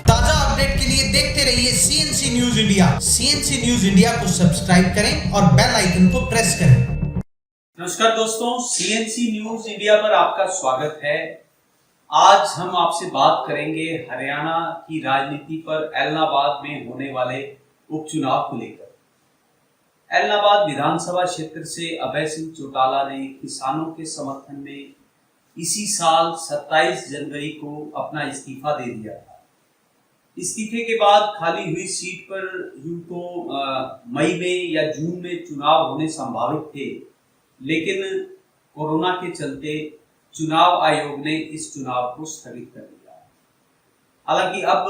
ताजा अपडेट के लिए देखते रहिए CNC news India. CNC news India को सब्सक्राइब करें और बेल आइकन को प्रेस करें। नमस्कार दोस्तों, सीएनसी न्यूज इंडिया पर आपका स्वागत है। आज हम आपसे बात करेंगे हरियाणा की राजनीति पर एलनाबाद में होने वाले उपचुनाव को लेकर। एलनाबाद विधानसभा क्षेत्र से अभय सिंह चौटाला ने किसानों के समर्थन में इसी साल 27 जनवरी को अपना इस्तीफा दे दिया था। इस्तीफे के बाद खाली हुई सीट पर यूं तो मई में या जून में चुनाव होने संभावित थे, लेकिन कोरोना के चलते चुनाव आयोग ने इस चुनाव को स्थगित कर दिया। हालांकि अब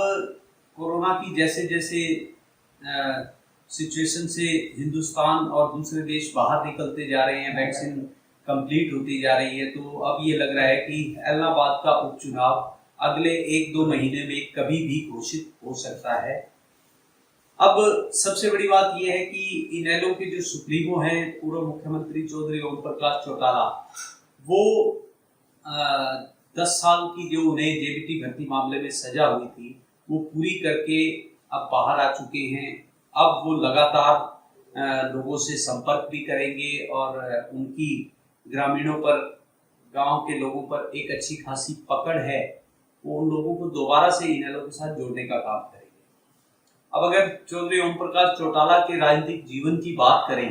कोरोना की जैसे जैसे सिचुएशन से हिंदुस्तान और दूसरे देश बाहर निकलते जा रहे हैं, वैक्सीन कंप्लीट होती जा रही है, तो अब ये लग रहा है कि एलनाबाद का उपचुनाव अगले 1-2 महीने में कभी भी घोषित हो सकता है। अब सबसे बड़ी बात यह है कि इनेलो के जो सुप्रीमो हैं, पूर्व मुख्यमंत्री चौधरी ओम प्रकाश चौटाला, वो 10 साल की जो उन्हें जेबीटी भर्ती मामले में सजा हुई थी वो पूरी करके अब बाहर आ चुके हैं। अब वो लगातार लोगों से संपर्क भी करेंगे और उनकी ग्रामीणों पर, गांव के लोगों पर एक अच्छी खासी पकड़ है, वो उन लोगों को दोबारा से इनेलो के साथ जोड़ने का काम करेंगे। अब अगर चौधरी ओम प्रकाश चौटाला के राजनीतिक जीवन की बात करें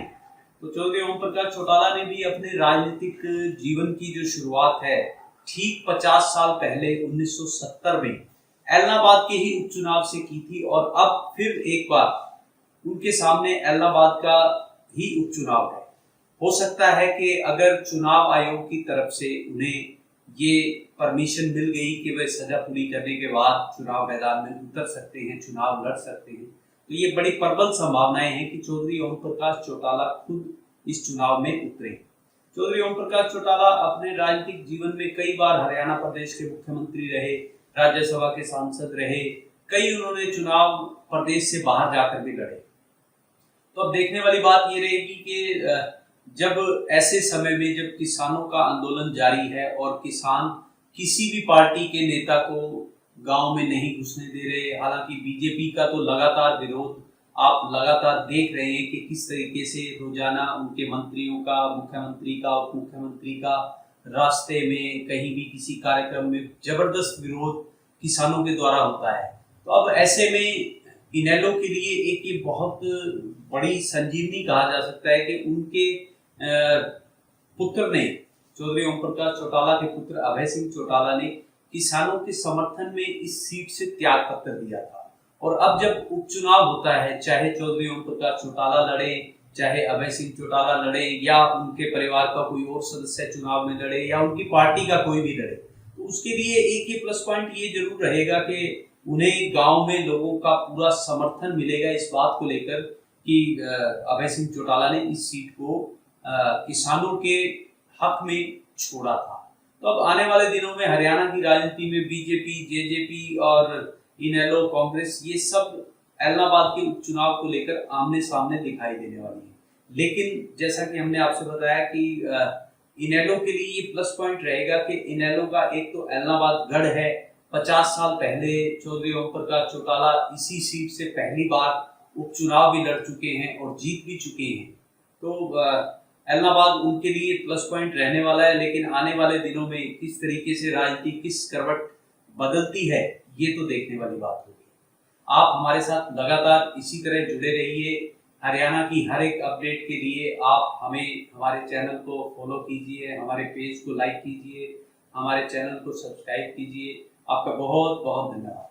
तो चौधरी ओम प्रकाश चौटाला ने भी अपने राजनीतिक जीवन की जो शुरुआत है ठीक 50 साल पहले 1970 में एलनाबाद के ही उपचुनाव से की थी, और अब फिर एक बार उनके सामने एलनाबाद का ही उपचुनाव है। हो सकता है कि अगर चुनाव आयोग की तरफ से उन्हें ये परमिशन मिल गई कि वे सजा पूरी करने के बाद चुनाव मैदान में उतर सकते हैं, चुनाव लड़ सकते हैं, तो ये बड़ी प्रबल संभावनाएं हैं कि चौधरी ओम प्रकाश चौटाला खुद इस चुनाव में उतरे। चौधरी ओम प्रकाश चौटाला अपने राजनीतिक जीवन में कई बार हरियाणा प्रदेश के मुख्यमंत्री रहे, राज्यसभा के सांसद रहे, कई उन्होंने चुनाव प्रदेश से बाहर जाकर भी लड़े। तो अब देखने वाली बात ये रहेगी कि जब ऐसे समय में जब किसानों का आंदोलन जारी है और किसान किसी भी पार्टी के नेता को गांव में नहीं घुसने दे रहे, हालांकि बीजेपी का तो लगातार विरोध आप लगातार देख रहे हैं कि किस तरीके से रोजाना उनके मंत्रियों का, मुख्यमंत्री का, उप मुख्यमंत्री का रास्ते में कहीं भी किसी कार्यक्रम में जबरदस्त विरोध किसानों के द्वारा होता है। तो अब ऐसे में इनेलो के लिए एक ये बहुत बड़ी संजीवनी कहा जा सकता है कि उनके पुत्र ने, चौधरी ओम प्रकाश चौटाला के पुत्र अभय सिंह चौटाला ने किसानों के समर्थन में इस सीट से त्याग पत्र दिया था। और अब जब उपचुनाव होता है, चाहे चौधरी ओम प्रकाश चौटाला लड़े, चाहे अभय सिंह चौटाला लड़े, या उनके परिवार का कोई और सदस्य चुनाव में लड़े, या उनकी पार्टी का कोई भी लड़े, तो उसके लिए एक ही प्लस पॉइंट ये जरूर रहेगा कि उन्हें गांव में लोगों का पूरा समर्थन मिलेगा इस बात को लेकर कि अभय सिंह चौटाला ने इस सीट को किसानों के हक में छोड़ा था। तो अब आने वाले दिनों में हरियाणा की राजनीति में बीजेपी, जेजेपी और इनेलो, कांग्रेस, ये सब एलनाबाद के उपचुनाव को लेकर आमने सामने दिखाई देने वाली है। लेकिन जैसा कि हमने आपसे बताया कि इनेलो के लिए ये प्लस पॉइंट रहेगा कि इनेलो का एक तो एलनाबाद गढ़ है। 50 साल पहले चौधरी ओम प्रकाश चौटाला इसी सीट से पहली बार उपचुनाव भी लड़ चुके हैं और जीत भी चुके हैं। तो एलनाबाद उनके लिए प्लस पॉइंट रहने वाला है। लेकिन आने वाले दिनों में किस तरीके से राजनीति, किस करवट बदलती है, ये तो देखने वाली बात होगी। आप हमारे साथ लगातार इसी तरह जुड़े रहिए। हरियाणा की हर एक अपडेट के लिए आप हमारे चैनल को फॉलो कीजिए, हमारे पेज को लाइक कीजिए, हमारे चैनल को सब्सक्राइब कीजिए। आपका बहुत बहुत धन्यवाद।